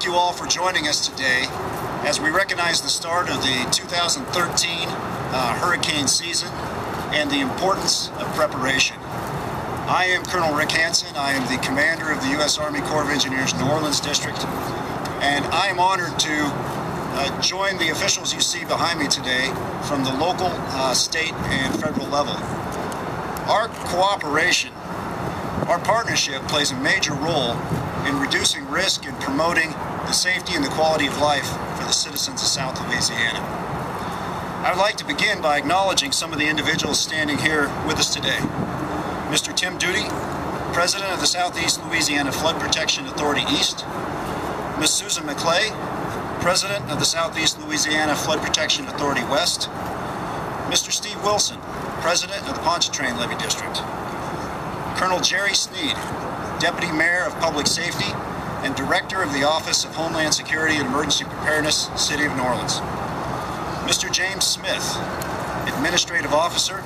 thank you all for joining us today as we recognize the start of the 2013 hurricane season and the importance of preparation. I am Colonel Rick Hansen. I am the commander of the U.S. Army Corps of Engineers New Orleans District, and I am honored to join the officials you see behind me today from the local, state, and federal level. Our cooperation, our partnership plays a major role in reducing risk and promoting the safety and the quality of life for the citizens of South Louisiana. I would like to begin by acknowledging some of the individuals standing here with us today. Mr. Tim Duty, President of the Southeast Louisiana Flood Protection Authority East. Ms. Susan McClay, President of the Southeast Louisiana Flood Protection Authority West. Mr. Steve Wilson, President of the Pontchartrain Levee District. Colonel Jerry Sneed, Deputy Mayor of Public Safety and Director of the Office of Homeland Security and Emergency Preparedness, City of New Orleans. Mr. James Smith, Administrative Officer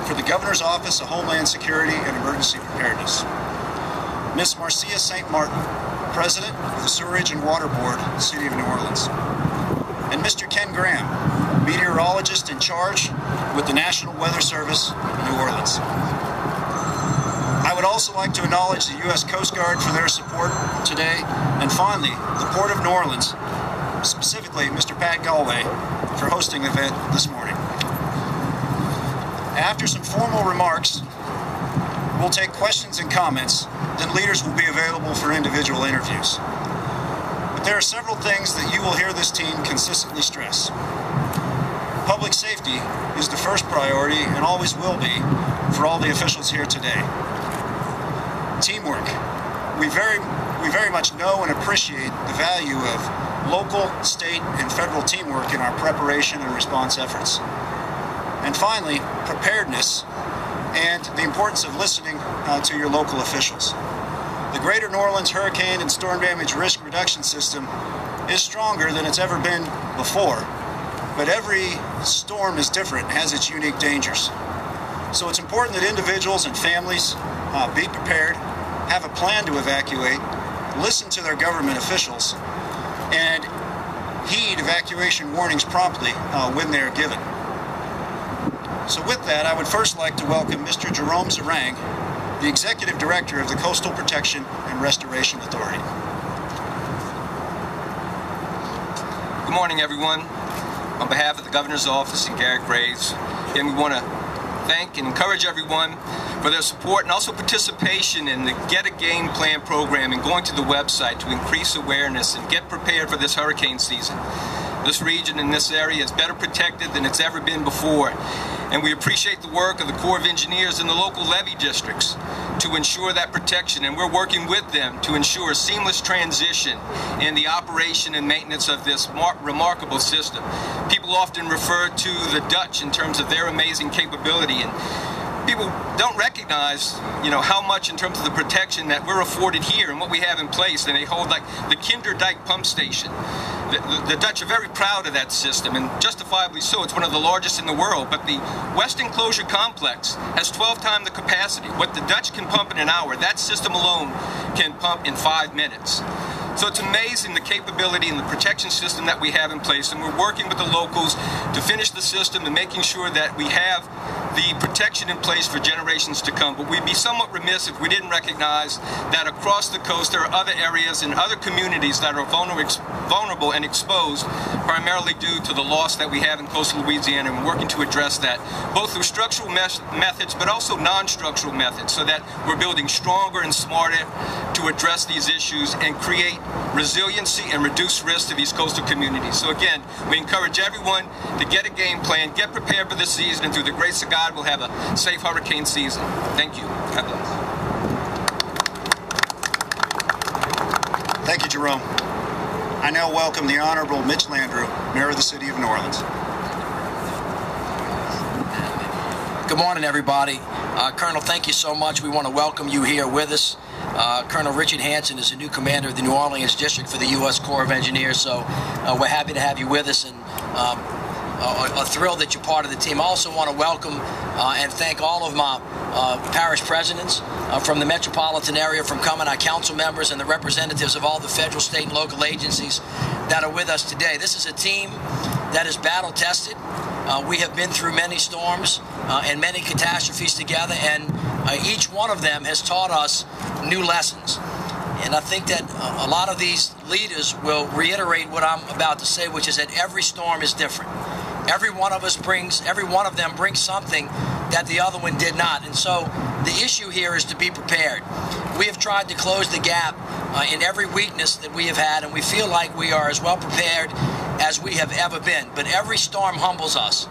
for the Governor's Office of Homeland Security and Emergency Preparedness. Ms. Marcia St. Martin, President of the Sewerage and Water Board, City of New Orleans. And Mr. Ken Graham, Meteorologist in charge with the National Weather Service, New Orleans. I would also like to acknowledge the U.S. Coast Guard for their support today, and finally, the Port of New Orleans, specifically Mr. Pat Galway, for hosting the event this morning. After some formal remarks, we'll take questions and comments, then leaders will be available for individual interviews. But there are several things that you will hear this team consistently stress. Public safety is the first priority and always will be for all the officials here today. Teamwork. We very much know and appreciate the value of local, state, and federal teamwork in our preparation and response efforts. And finally, preparedness and the importance of listening to your local officials. The Greater New Orleans Hurricane and Storm Damage Risk Reduction System is stronger than it's ever been before, but every storm is different and has its unique dangers. So it's important that individuals and families be prepared, have a plan to evacuate, listen to their government officials, and heed evacuation warnings promptly when they are given. So with that, I would first like to welcome Mr. Jerome Zarang, the Executive Director of the Coastal Protection and Restoration Authority. Good morning, everyone. On behalf of the Governor's Office and Garrett Graves, again, we want to thank and encourage everyone for their support and also participation in the Get a Game Plan program and going to the website to increase awareness and get prepared for this hurricane season. This region in this area is better protected than it's ever been before, and we appreciate the work of the Corps of Engineers and the local levee districts to ensure that protection, and we're working with them to ensure a seamless transition in the operation and maintenance of this remarkable system. People often refer to the Dutch in terms of their amazing capability, and people don't recognize, how much in terms of the protection that we're afforded here and what we have in place. And they hold like the Kinderdijk pump station. The Dutch are very proud of that system, and justifiably so. It's one of the largest in the world, but the West Enclosure Complex has 12 times the capacity. What the Dutch can pump in an hour, that system alone can pump in 5 minutes. So it's amazing the capability and the protection system that we have in place, and we're working with the locals to finish the system and making sure that we have the protection in place for generations to come. But we'd be somewhat remiss if we didn't recognize that across the coast there are other areas and other communities that are vulnerable and exposed, primarily due to the loss that we have in coastal Louisiana, and we're working to address that, both through structural methods but also non-structural methods, so that we're building stronger and smarter to address these issues and create resiliency and reduce risk to these coastal communities. So again, we encourage everyone to get a game plan, get prepared for this season, and through the grace of God, we'll have a safe hurricane season. Thank you. God bless. Thank you, Jerome. I now welcome the Honorable Mitch Landrieu, Mayor of the City of New Orleans. Good morning, everybody. Colonel, thank you so much. We want to welcome you here with us. Colonel Richard Hansen is the new commander of the New Orleans District for the U.S. Corps of Engineers, so we're happy to have you with us. And thrilled that you're part of the team. I also want to welcome and thank all of my parish presidents from the metropolitan area, from coming, our council members and the representatives of all the federal, state, and local agencies that are with us today. This is a team that is battle tested. We have been through many storms and many catastrophes together, and each one of them has taught us new lessons. And I think that a lot of these leaders will reiterate what I'm about to say, which is that every storm is different. Every one of them brings something that the other one did not. And so the issue here is to be prepared. We have tried to close the gap in every weakness that we have had, and we feel like we are as well prepared as we have ever been. But every storm humbles us.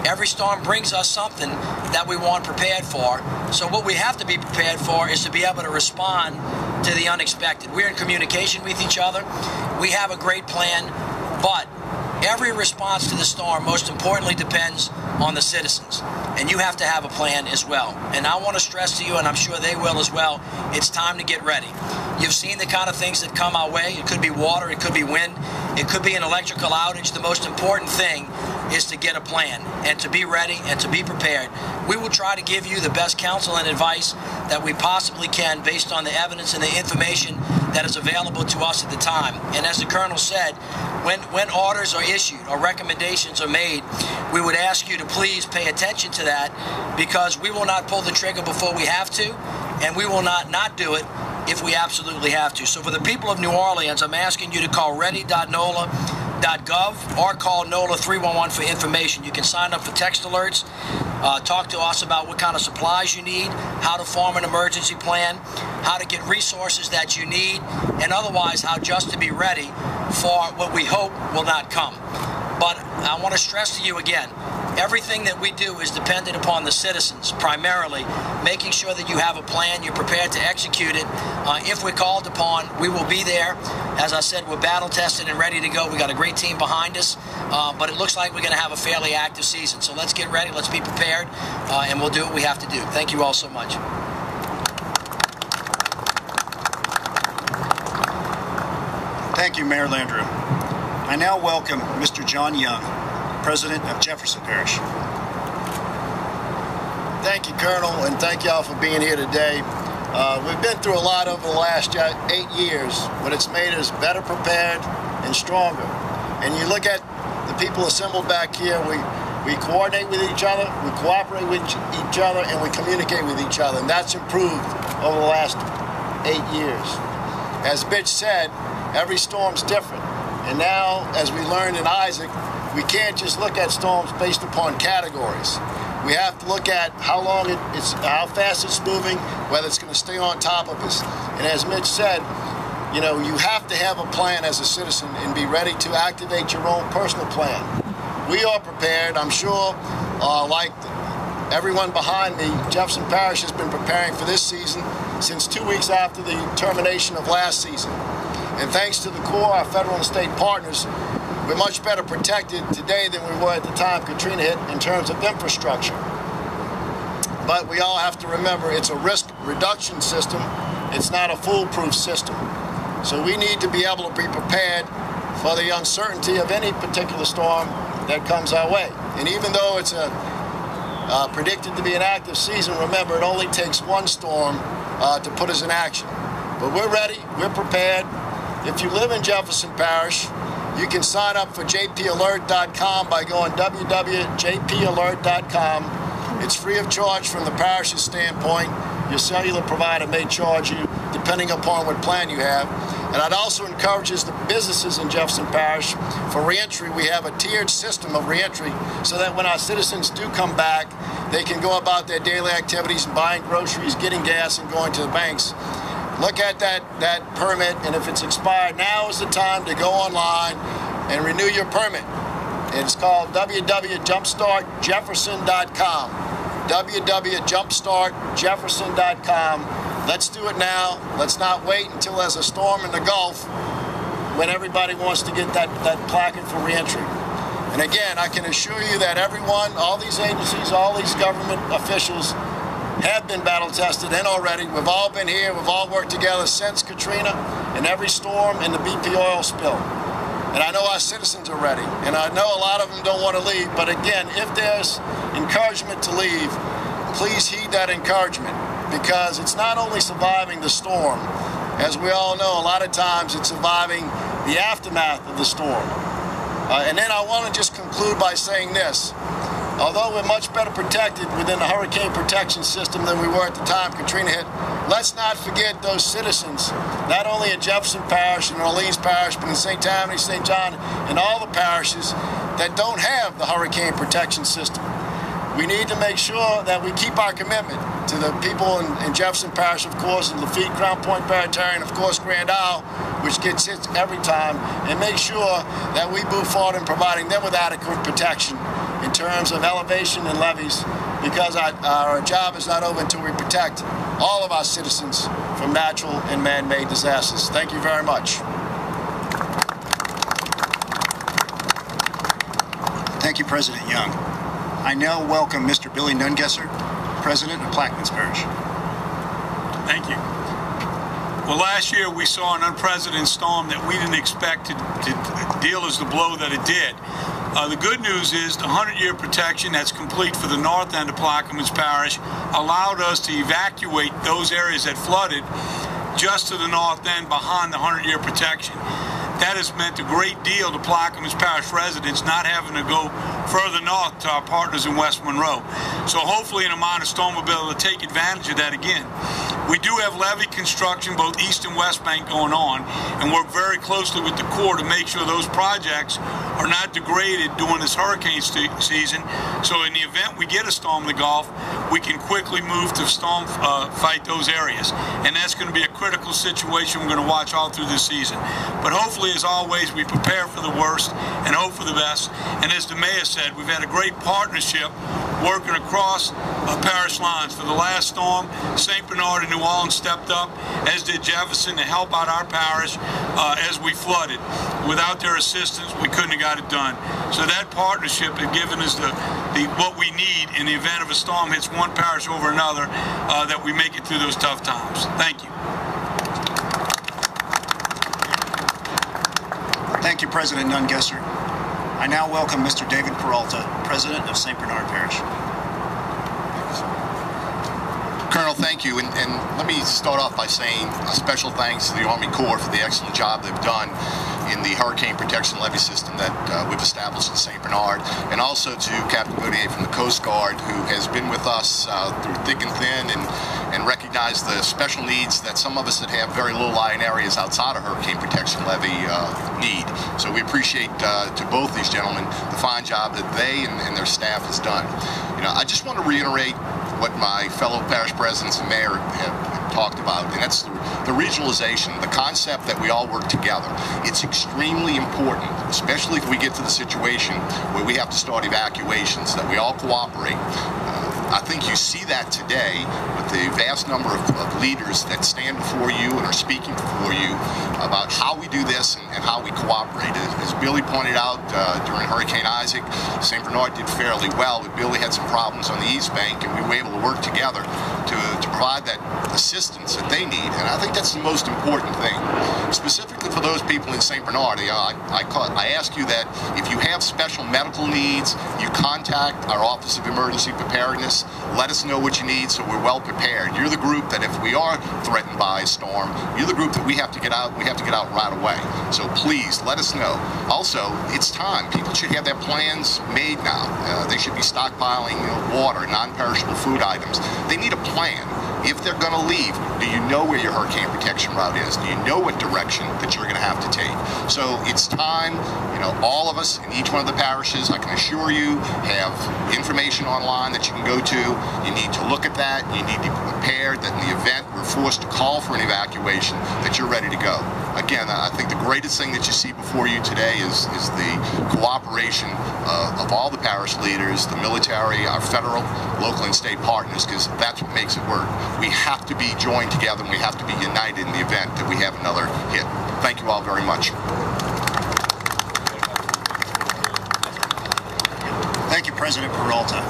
Every storm brings us something that we weren't prepared for. So what we have to be prepared for is to be able to respond to the unexpected. We're in communication with each other. We have a great plan, but every response to the storm, most importantly, depends on the citizens. And you have to have a plan as well. And I want to stress to you, and I'm sure they will as well, it's time to get ready. You've seen the kind of things that come our way. It could be water, it could be wind, it could be an electrical outage. The most important thing is to get a plan and to be ready and to be prepared. We will try to give you the best counsel and advice that we possibly can based on the evidence and the information that is available to us at the time. And as the Colonel said, when orders are issued or recommendations are made, we would ask you to please pay attention to that, because we will not pull the trigger before we have to, and we will not do it if we absolutely have to. So for the people of New Orleans, I'm asking you to call ready.nola.gov or call NOLA 311 for information. You can sign up for text alerts, talk to us about what kind of supplies you need, how to form an emergency plan, how to get resources that you need, and otherwise how just to be ready for what we hope will not come. But I want to stress to you again, everything that we do is dependent upon the citizens, primarily, making sure that you have a plan, you're prepared to execute it. If we're called upon, we will be there. As I said, we're battle tested and ready to go. We got a great team behind us, but it looks like we're going to have a fairly active season. So let's get ready, let's be prepared, and we'll do what we have to do. Thank you all so much. Thank you, Mayor Landrieu. I now welcome Mr. John Young, President of Jefferson Parish. Thank you, Colonel, and thank y'all for being here today. We've been through a lot over the last 8 years, but it's made us better prepared and stronger. And you look at the people assembled back here, we coordinate with each other, we cooperate with each other, and we communicate with each other. And that's improved over the last 8 years. As Mitch said, every storm's different. And now, as we learned in Isaac, we can't just look at storms based upon categories. We have to look at how fast it's moving, whether it's going to stay on top of us. And as Mitch said, you know, you have to have a plan as a citizen and be ready to activate your own personal plan. We are prepared. I'm sure, like everyone behind me, Jefferson Parish has been preparing for this season since 2 weeks after the termination of last season. And thanks to the Corps, our federal and state partners, we're much better protected today than we were at the time Katrina hit in terms of infrastructure. But we all have to remember it's a risk reduction system. It's not a foolproof system. So we need to be able to be prepared for the uncertainty of any particular storm that comes our way. And even though it's predicted to be an active season, remember it only takes one storm to put us in action. But we're ready, we're prepared. If you live in Jefferson Parish, you can sign up for jpalert.com by going www.jpalert.com. It's free of charge from the parish's standpoint. Your cellular provider may charge you depending upon what plan you have. And I'd also encourage the businesses in Jefferson Parish for reentry. We have a tiered system of reentry so that when our citizens do come back, they can go about their daily activities, buying groceries, getting gas, and going to the banks. Look at that permit, and if it's expired, now is the time to go online and renew your permit. It's called www.jumpstartjefferson.com. www.jumpstartjefferson.com. Let's do it now. Let's not wait until there's a storm in the Gulf when everybody wants to get that placard for reentry. And again, I can assure you that everyone, all these agencies, all these government officials have been battle tested and already. We've all been here. We've all worked together since Katrina and every storm and the BP oil spill. And I know our citizens are ready, and I know a lot of them don't want to leave, but again, if there's encouragement to leave, please heed that encouragement, because it's not only surviving the storm. As we all know, a lot of times it's surviving the aftermath of the storm. And then I want to just conclude by saying this. Although we're much better protected within the hurricane protection system than we were at the time Katrina hit, let's not forget those citizens, not only in Jefferson Parish and Orleans Parish, but in St. Tammany, St. John, and all the parishes that don't have the hurricane protection system. We need to make sure that we keep our commitment to the people in Jefferson Parish, of course, and Lafitte, Crown Point, Barataria, and of course Grand Isle, which gets hit every time, and make sure that we move forward in providing them with adequate protection in terms of elevation and levees, because our job is not over until we protect all of our citizens from natural and man-made disasters. Thank you very much. Thank you, President Young. I now welcome Mr. Billy Nungesser, President of Plaquemines Parish. Thank you. Well, last year we saw an unprecedented storm that we didn't expect to deal as the blow that it did. The good news is the 100-year protection that's complete for the north end of Plaquemines Parish allowed us to evacuate those areas that flooded just to the north end behind the 100-year protection. That has meant a great deal to Plaquemines Parish residents not having to go further north to our partners in West Monroe. So hopefully in a minor storm we'll be able to take advantage of that again. We do have levee construction, both east and west bank, going on, and work very closely with the Corps to make sure those projects are not degraded during this hurricane season. So in the event we get a storm in the Gulf, we can quickly move to storm fight those areas. And that's going to be a critical situation we're going to watch all through this season. But hopefully, as always, we prepare for the worst and hope for the best. And as the mayor said, we've had a great partnership working across parish lines. For the last storm, St. Bernard and New Orleans stepped up, as did Jefferson, to help out our parish as we flooded. Without their assistance, we couldn't have got it done. So that partnership has given us what we need in the event of a storm hits one parish over another, that we make it through those tough times. Thank you. Thank you, President Nungesser. I now welcome Mr. David Peralta, President of St. Bernard Parish. Colonel, thank you. And let me start off by saying a special thanks to the Army Corps for the excellent job they've done in the hurricane protection levee system that we've established in St. Bernard, and also to Captain Gautier from the Coast Guard, who has been with us through thick and thin and recognized the special needs that some of us that have very low-lying areas outside of hurricane protection levee need. So we appreciate to both these gentlemen the fine job that they and their staff has done. You know, I just want to reiterate what my fellow parish presidents and mayor have talked about, and that's the regionalization, the concept that we all work together. It's extremely important, especially if we get to the situation where we have to start evacuations, that we all cooperate. I think you see that today with the vast number of leaders that stand before you and are speaking before you about how we do this and how we cooperate. As Billy pointed out during Hurricane Isaac, St. Bernard did fairly well, but Billy had some problems on the East Bank, and we were able to work together to provide that assistance that they need. And I think that's the most important thing. Specifically for those people in St. Bernard, I ask you that if you have special medical needs, you contact our Office of Emergency Preparedness. Let us know what you need so we're well prepared. You're the group that if we are threatened by a storm, you're the group that we have to get out right away. So please let us know. Also, it's time. People should have their plans made now. They should be stockpiling water, non-perishable food items. They need a plan. If they're going to leave, do you know where your hurricane protection route is? Do you know what direction that you're going to have to take? So it's time, all of us in each one of the parishes, I can assure you, have information online that you can go to. You need to look at that. You need to be prepared that in the event we're forced to call for an evacuation, that you're ready to go. Again, I think the greatest thing that you see before you today is the cooperation of all the parish leaders, the military, our federal, local, and state partners, because that's what makes it work. We have to be joined together and we have to be united in the event that we have another hit. Thank you all very much. Thank you, President Peralta.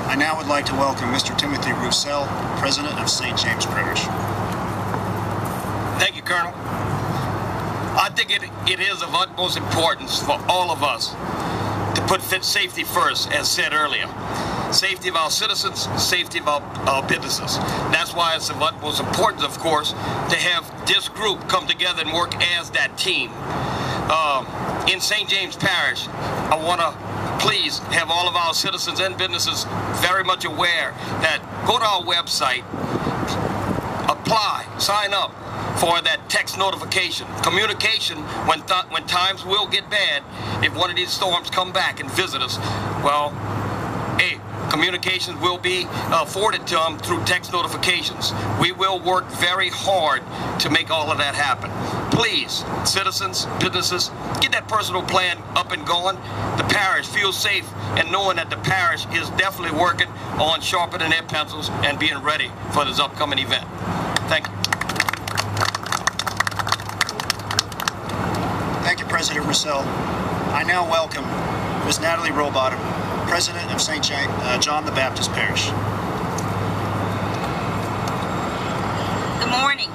I now would like to welcome Mr. Timothy Roussel, President of St. James Parish. Thank you, Colonel. Our think it is of utmost importance for all of us to put safety first, as said earlier. Safety of our citizens, safety of our businesses. That's why it's of utmost importance, of course, to have this group come together and work as that team. In St. James Parish, I want to please have all of our citizens and businesses very much aware that go to our website, apply, sign up for that text notification. Communication, when times will get bad, if one of these storms come back and visit us, well, hey, communications will be forwarded to them through text notifications. We will work very hard to make all of that happen. Please, citizens, businesses, get that personal plan up and going. The parish feels safe and knowing that the parish is definitely working on sharpening their pencils and being ready for this upcoming event. Thank you. Thank you, President Russell. I now welcome Ms. Natalie Rowbottom, President of St. John the Baptist Parish. Good morning.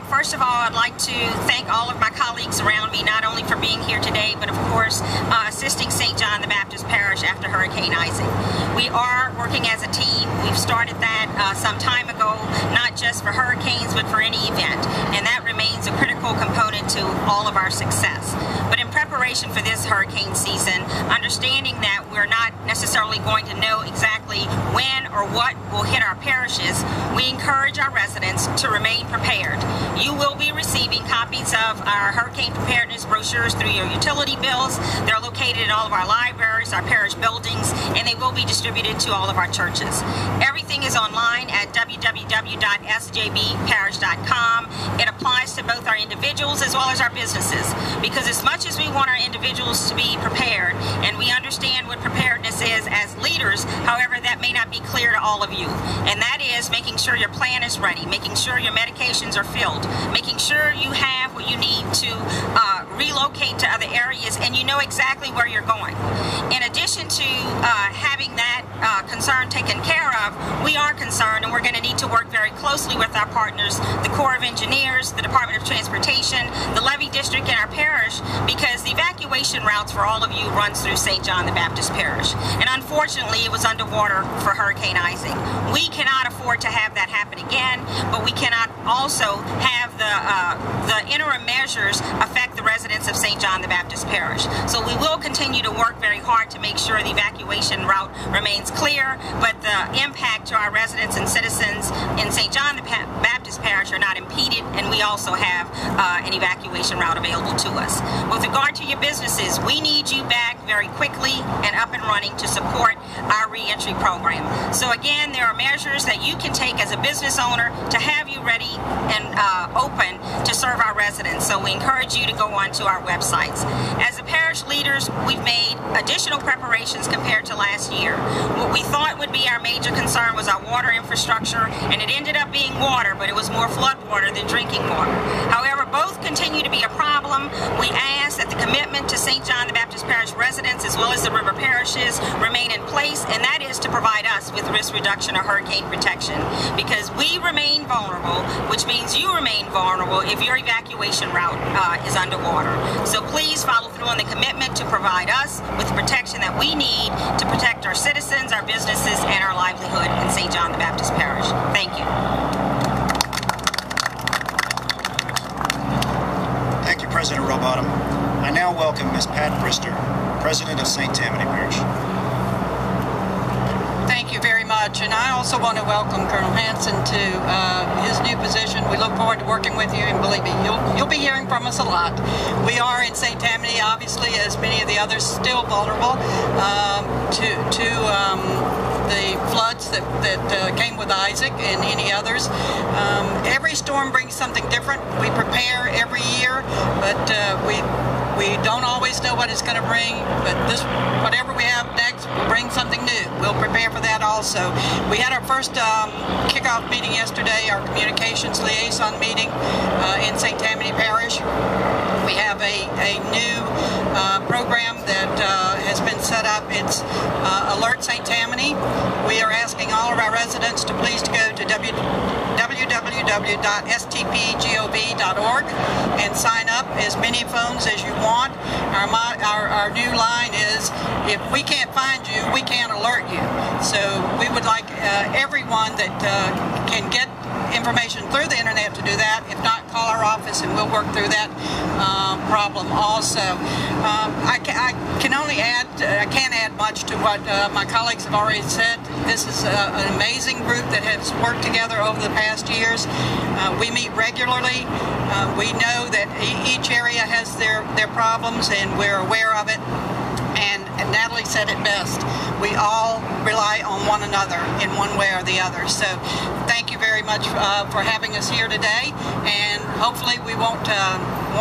First of all, I'd like to thank all of my colleagues around me, not only for being here today, but of course assisting St. John the Baptist Parish after Hurricane Isaac. We are working as a team. We've started that some time ago, not just for hurricanes, but for any event. And that remains a critical component to all of our success. But in preparation for this hurricane season, understanding that we're not necessarily going to know exactly when or what will hit our parishes, we encourage our residents to remain prepared. You will be receiving copies of our hurricane preparedness brochures through your utility bills. They're located in all of our libraries, our parish buildings, and they will be distributed to all of our churches. Everything is online at www.sjbparish.com. It applies to both our individuals as well as our businesses, because as much as we want our individuals to be prepared, and we understand what preparedness is as leaders, however, that may not be clear to all of you. And that is making sure your plan is ready, making sure your medications are filled, making sure you have what you need to relocate to other areas and you know exactly where you're going. In addition to having that concern taken care of, we are concerned, and we're going to need to work very closely with our partners, the Corps of Engineers, the Department of Transportation, the Levee District, and our parish, because the evacuation routes for all of you runs through St. John the Baptist Parish. And unfortunately, it was underwater for Hurricane Isaac. We cannot afford to have that happen again, but we cannot also have the interim measures affect the residents of St. John the Baptist Parish. So we will continue to work very hard to make sure the evacuation route remains clear, but the impact to our residents and citizens in St. John the Baptist Parish are not impeded, and we also have an evacuation route available to us. With regard to your businesses, we need you back very quickly and up and running to support our reentry program. So again, there are measures that you can take as a business owner to have you ready and open to serve our residents. So we encourage you to go onto our websites. As the parish leaders, we've made additional preparations compared to last year. What we thought would be our major concern was our water infrastructure, and it ended up being water, but it was more flood water than drinking water. However, both continue to be a problem. We ask that the commitment to St. John the Baptist Parish residents as well as the river parishes remain in place, and that is to provide us with risk reduction or hurricane protection, because we remain vulnerable, which means you remain vulnerable if your evacuation route is underwater. So please follow through on the commitment to provide us with the protection that we need to protect our citizens, our businesses, and our livelihood in St. John the Baptist Parish. Thank you. Thank you, President Rowbottom. I now welcome Ms. Pat Brister, President of St. Tammany Parish. Thank you very much, and I also want to welcome Colonel Hanson to his new position. We look forward to working with you, and believe me, you'll be hearing from us a lot. We are in St. Tammany, obviously, as many of the others, still vulnerable to the floods that came with Isaac and any others. Every storm brings something different. We prepare every year, but we don't always know what it's going to bring, but whatever we have next will bring something new. We'll prepare for that also. We had our first kickoff meeting yesterday, our communications liaison meeting in St. Tammany Parish. We have a new program that has been set up. It's Alert St. Tammany. We are asking all of our residents to please go to www.stpgov.org and sign up as many phones as you want. Our new line is, if we can't find you, we can't alert you. So we would like everyone that can get information through the internet to do that. If not, call our office and we'll work through that problem also. I can't add much to what my colleagues have already said. This is an amazing group that has worked together over the past years. We meet regularly. We know that each area has their problems, and we're aware of it. And Natalie said it best. We all rely on one another in one way or the other. So thank you very much for having us here today. And hopefully we won't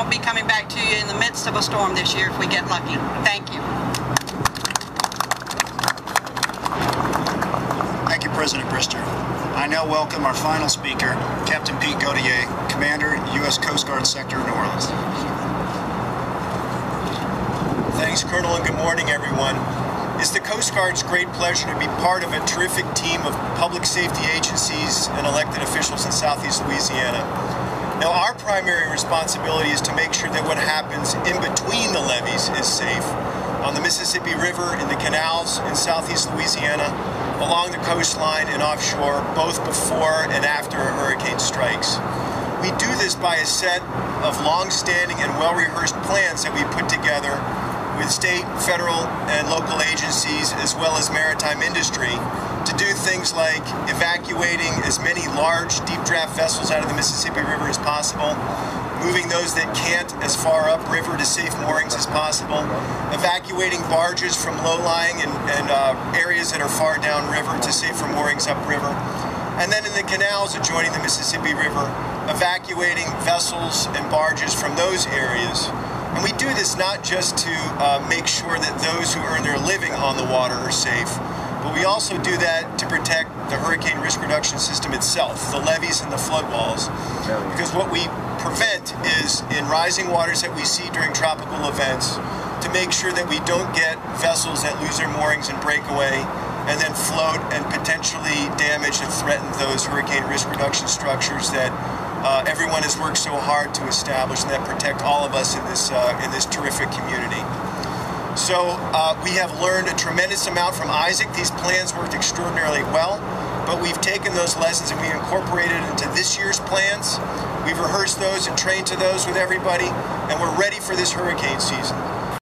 be coming back to you in the midst of a storm this year if we get lucky. Thank you. Thank you, President Brister. I now welcome our final speaker, Captain Pete Gautier, Commander, U.S. Coast Guard Sector, New Orleans. Thanks, Colonel, and good morning, everyone. It's the Coast Guard's great pleasure to be part of a terrific team of public safety agencies and elected officials in Southeast Louisiana. Now, our primary responsibility is to make sure that what happens in between the levees is safe. On the Mississippi River, in the canals in Southeast Louisiana, along the coastline and offshore, both before and after a hurricane strikes. We do this by a set of long-standing and well-rehearsed plans that we put together with state, federal, and local agencies, as well as maritime industry, to do things like evacuating as many large, deep draft vessels out of the Mississippi River as possible, moving those that can't as far upriver to safe moorings as possible, evacuating barges from low-lying and areas that are far downriver to safer moorings upriver, and then in the canals adjoining the Mississippi River, evacuating vessels and barges from those areas. And we do this not just to make sure that those who earn their living on the water are safe, but we also do that to protect the hurricane risk reduction system itself, the levees and the flood walls. Because what we prevent is, in rising waters that we see during tropical events, to make sure that we don't get vessels that lose their moorings and break away and then float and potentially damage and threaten those hurricane risk reduction structures that everyone has worked so hard to establish and that protect all of us in this terrific community. So we have learned a tremendous amount from Isaac. These plans worked extraordinarily well, but we've taken those lessons and we incorporated into this year's plans. We've rehearsed those and trained to those with everybody, and we're ready for this hurricane season.